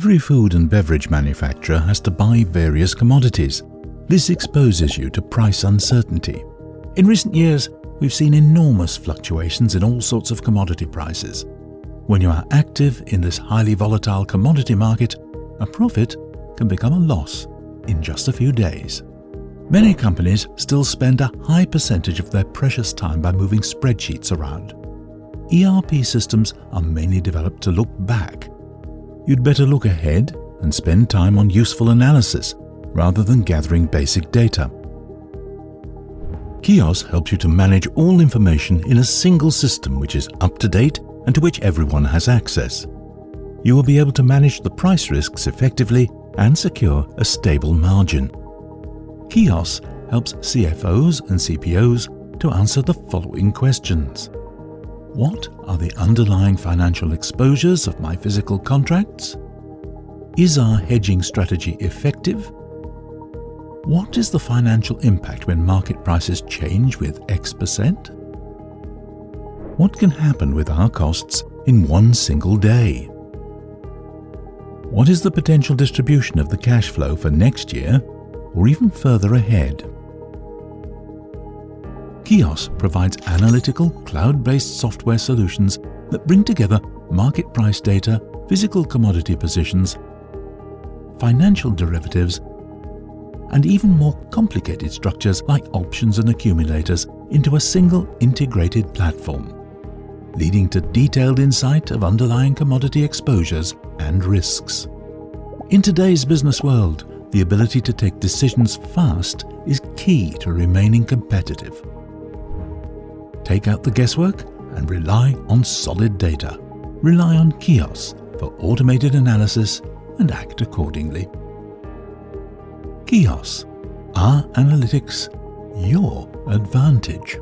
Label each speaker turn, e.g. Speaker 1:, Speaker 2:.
Speaker 1: Every food and beverage manufacturer has to buy various commodities. This exposes you to price uncertainty. In recent years, we've seen enormous fluctuations in all sorts of commodity prices. When you are active in this highly volatile commodity market, a profit can become a loss in just a few days. Many companies still spend a high percentage of their precious time by moving spreadsheets around. ERP systems are mainly developed to look back. You'd better look ahead and spend time on useful analysis rather than gathering basic data. KYOS helps you to manage all information in a single system which is up to date and to which everyone has access. You will be able to manage the price risks effectively and secure a stable margin. KYOS helps CFOs and CPOs to answer the following questions. What are the underlying financial exposures of my physical contracts? Is our hedging strategy effective? What is the financial impact when market prices change with X%? What can happen with our costs in one single day? What is the potential distribution of the cash flow for next year or even further ahead? KYOS provides analytical, cloud-based software solutions that bring together market price data, physical commodity positions, financial derivatives, and even more complicated structures like options and accumulators into a single integrated platform, leading to detailed insight of underlying commodity exposures and risks. In today's business world, the ability to take decisions fast is key to remaining competitive. Take out the guesswork and rely on solid data. Rely on KYOS for automated analysis and act accordingly. KYOS, our analytics, your advantage.